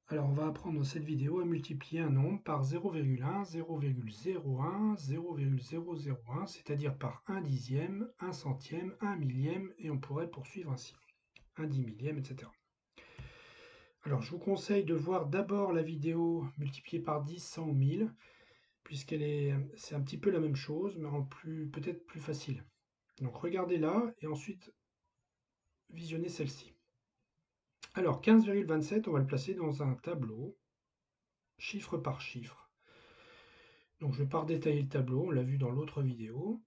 Alors, on va apprendre dans cette vidéo à multiplier un nombre par 0,1, 0,01, 0,001, c'est-à-dire par 1 dixième, 1 centième, 1 millième, et on pourrait poursuivre ainsi, 1 dix millième, etc. Alors, je vous conseille de voir d'abord la vidéo multipliée par 10, 100 ou 1000, c'est un petit peu la même chose, mais en peut-être plus facile. Donc, regardez-la et ensuite visionnez celle-ci. Alors, 15,27, on va le placer dans un tableau, chiffre par chiffre. Donc je ne vais pas redétailler le tableau, on l'a vu dans l'autre vidéo.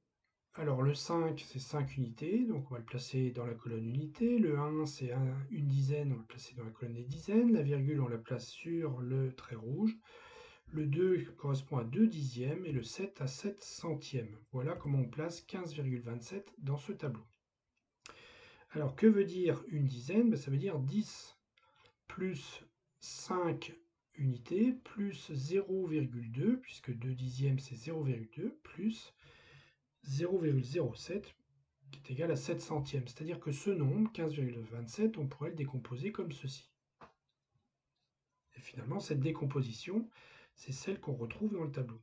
Alors le 5, c'est 5 unités, donc on va le placer dans la colonne unité. Le 1, c'est une dizaine, on va le placer dans la colonne des dizaines. La virgule, on la place sur le trait rouge. Le 2 correspond à 2 dixièmes et le 7 à 7 centièmes. Voilà comment on place 15,27 dans ce tableau. Alors que veut dire une dizaine? Ça veut dire 10 plus 5 unités plus 0,2, puisque 2 dixièmes c'est 0,2, plus 0,07 qui est égal à 7 centièmes. C'est-à-dire que ce nombre, 15,27, on pourrait le décomposer comme ceci. Et finalement, cette décomposition, c'est celle qu'on retrouve dans le tableau.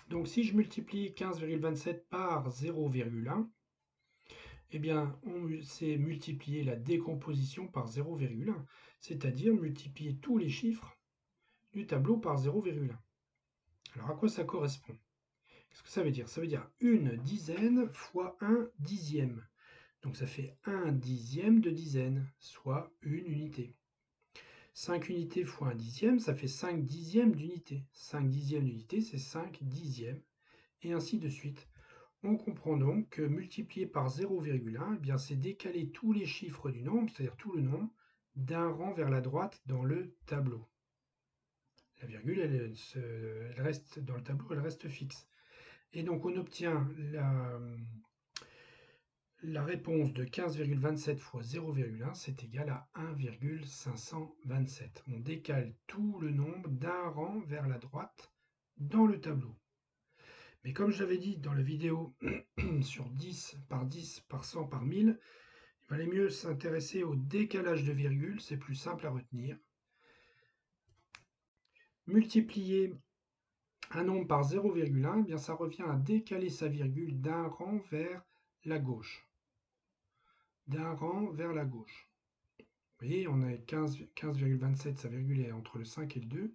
Donc si je multiplie 15,27 par 0,1, eh bien, c'est multiplier la décomposition par 0,1, c'est-à-dire multiplier tous les chiffres du tableau par 0,1. Alors à quoi ça correspond? Qu'est-ce que ça veut dire? Ça veut dire une dizaine fois un dixième. Donc ça fait 1 dixième de dizaine, soit une unité. 5 unités fois 1 dixième, ça fait 5 dixièmes d'unité. 5 dixièmes d'unité, c'est 5 dixièmes, et ainsi de suite. On comprend donc que multiplier par 0,1, eh bien c'est décaler tous les chiffres du nombre, c'est-à-dire tout le nombre, d'un rang vers la droite dans le tableau. La virgule, elle reste dans le tableau, elle reste fixe. Et donc on obtient la réponse de 15,27 fois 0,1, c'est égal à 1,527. On décale tout le nombre d'un rang vers la droite dans le tableau. Mais comme je l'avais dit dans la vidéo sur 10 par 100 par 1000, il valait mieux s'intéresser au décalage de virgule, c'est plus simple à retenir. Multiplier un nombre par 0,1, eh bien ça revient à décaler sa virgule d'un rang vers la gauche. D'un rang vers la gauche. Vous voyez, on a 15,27, sa virgule est entre le 5 et le 2,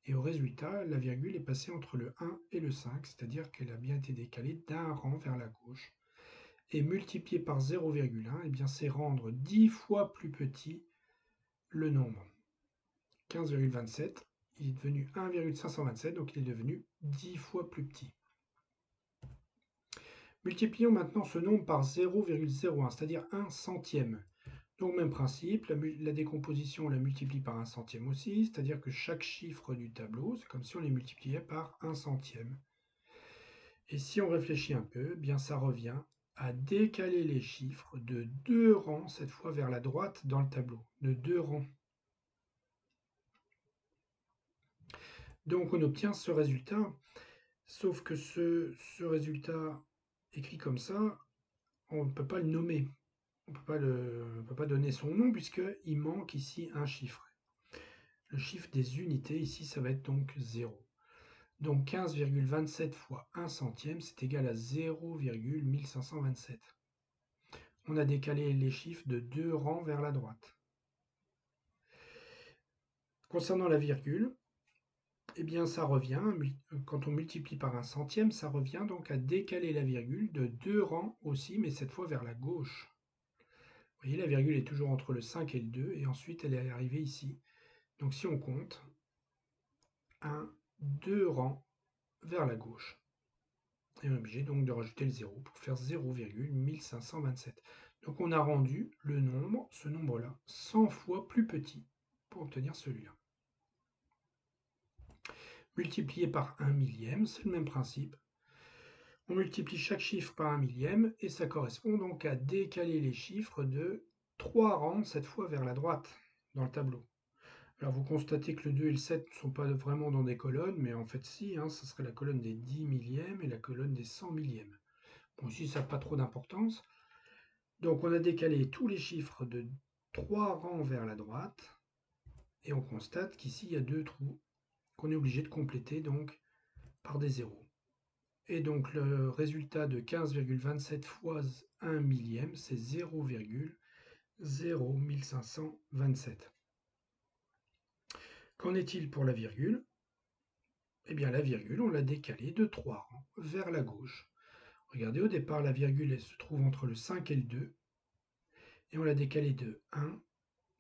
et au résultat, la virgule est passée entre le 1 et le 5, c'est-à-dire qu'elle a bien été décalée d'un rang vers la gauche. Et multiplié par 0,1, eh bien c'est rendre 10 fois plus petit le nombre. 15,27, il est devenu 1,527, donc il est devenu 10 fois plus petit. Multiplions maintenant ce nombre par 0,01, c'est-à-dire 1 centième. Donc même principe, la décomposition on la multiplie par 1 centième aussi, c'est-à-dire que chaque chiffre du tableau, c'est comme si on les multipliait par 1 centième. Et si on réfléchit un peu, eh bien ça revient à décaler les chiffres de 2 rangs, cette fois vers la droite dans le tableau, de 2 rangs. Donc on obtient ce résultat, sauf que ce résultat écrit comme ça, on ne peut pas le nommer. On ne peut pas donner son nom puisqu'il manque ici un chiffre. Le chiffre des unités, ici, ça va être donc 0. Donc 15,27 fois 1 centième, c'est égal à 0,1527. On a décalé les chiffres de 2 rangs vers la droite. Concernant la virgule, eh bien ça revient, quand on multiplie par 1 centième, ça revient donc à décaler la virgule de 2 rangs aussi, mais cette fois vers la gauche. Vous voyez, la virgule est toujours entre le 5 et le 2, et ensuite elle est arrivée ici. Donc si on compte, 1, 2 rangs vers la gauche. Et on est obligé donc de rajouter le 0 pour faire 0,1527. Donc on a rendu le nombre, ce nombre-là, 100 fois plus petit pour obtenir celui-là. Multiplié par 1 millième, c'est le même principe. On multiplie chaque chiffre par 1 millième et ça correspond donc à décaler les chiffres de 3 rangs, cette fois vers la droite, dans le tableau. Alors vous constatez que le 2 et le 7 ne sont pas vraiment dans des colonnes, mais en fait si, ce serait la colonne des 10 millièmes et la colonne des 100 millièmes. Bon, ici ça n'a pas trop d'importance. Donc on a décalé tous les chiffres de 3 rangs vers la droite, Et on constate qu'ici, il y a deux trous qu'on est obligé de compléter donc par des zéros. Et donc le résultat de 15,27 fois 1 millième, c'est 0,01527. Qu'en est-il pour la virgule? Eh bien la virgule, on l'a décalée de 3 rangs vers la gauche. Regardez, au départ, la virgule elle se trouve entre le 5 et le 2. Et on l'a décalée de 1,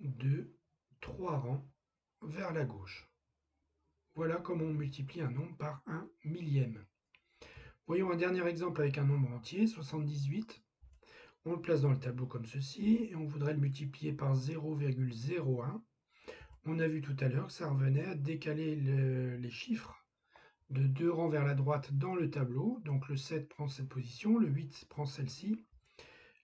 2, 3 rangs vers la gauche. Voilà comment on multiplie un nombre par 1 millième. Voyons un dernier exemple avec un nombre entier, 78. On le place dans le tableau comme ceci, et on voudrait le multiplier par 0,01. On a vu tout à l'heure que ça revenait à décaler les chiffres de 2 rangs vers la droite dans le tableau. Donc le 7 prend cette position, le 8 prend celle-ci.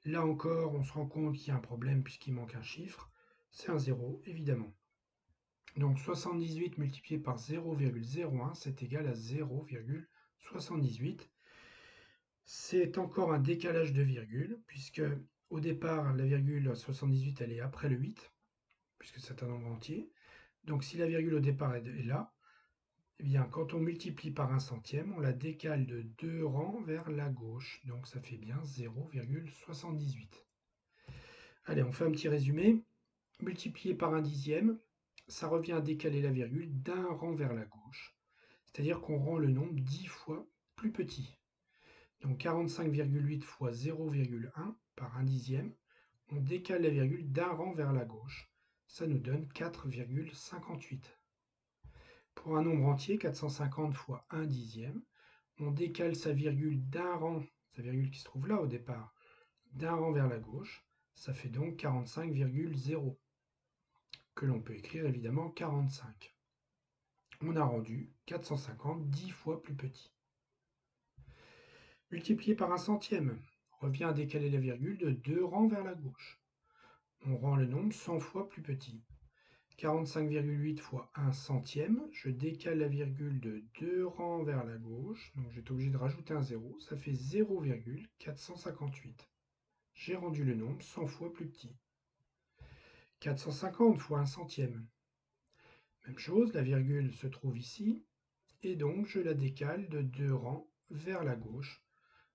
Là encore, on se rend compte qu'il y a un problème puisqu'il manque un chiffre. C'est un 0, évidemment. Donc 78 multiplié par 0,01, c'est égal à 0,78. C'est encore un décalage de virgule, puisque au départ, la virgule 78, elle est après le 8, puisque c'est un nombre entier. Donc si la virgule au départ est là, eh bien quand on multiplie par un centième, on la décale de 2 rangs vers la gauche. Donc ça fait bien 0,78. Allez, on fait un petit résumé. Multiplié par un dixième, ça revient à décaler la virgule d'un rang vers la gauche. C'est-à-dire qu'on rend le nombre 10 fois plus petit. Donc 45,8 fois 0,1 par un dixième, on décale la virgule d'un rang vers la gauche. Ça nous donne 4,58. Pour un nombre entier, 450 fois 1 dixième, on décale sa virgule d'un rang, sa virgule qui se trouve là au départ, d'un rang vers la gauche. Ça fait donc 45,0, que l'on peut écrire évidemment 45. On a rendu 450 10 fois plus petit. Multiplié par un centième revient à décaler la virgule de 2 rangs vers la gauche. On rend le nombre 100 fois plus petit. 45,8 fois 1 centième, je décale la virgule de 2 rangs vers la gauche, donc j'étais obligé de rajouter un 0, ça fait 0,458. J'ai rendu le nombre 100 fois plus petit. 450 fois 1 centième. Même chose, la virgule se trouve ici, et donc je la décale de 2 rangs vers la gauche.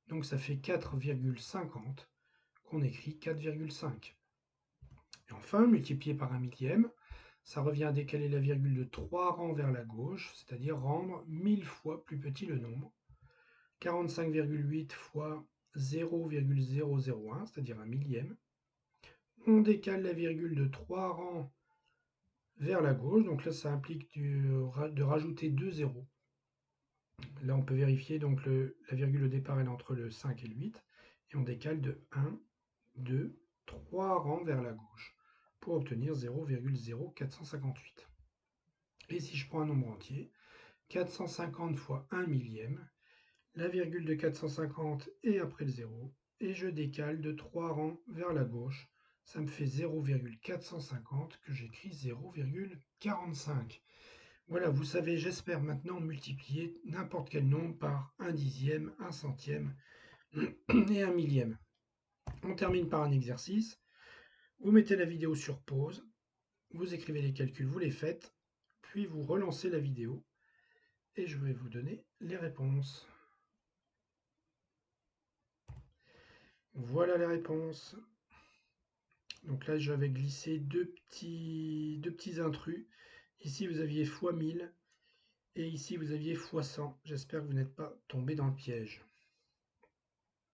Donc ça fait 4,50 qu'on écrit 4,5. Et enfin, multiplié par un millième, ça revient à décaler la virgule de 3 rangs vers la gauche, c'est-à-dire rendre 1000 fois plus petit le nombre. 45,8 fois 0,001, c'est-à-dire un millième. On décale la virgule de 3 rangs vers la gauche, donc là ça implique de rajouter 2 zéros. Là on peut vérifier, donc la virgule au départ elle est entre le 5 et le 8, et on décale de 1, 2, 3 rangs vers la gauche pour obtenir 0,0458. Et si je prends un nombre entier, 450 fois 1 millième, la virgule de 450 est après le 0, et je décale de 3 rangs vers la gauche, ça me fait 0,450 que j'écris 0,45. Voilà, vous savez, j'espère maintenant multiplier n'importe quel nombre par un dixième, un centième et un millième. On termine par un exercice. Vous mettez la vidéo sur pause, vous écrivez les calculs, vous les faites, puis vous relancez la vidéo et je vais vous donner les réponses. Voilà les réponses. Donc là, j'avais glissé deux petits intrus. Ici, vous aviez x 1000 et ici, vous aviez x 100. J'espère que vous n'êtes pas tombé dans le piège.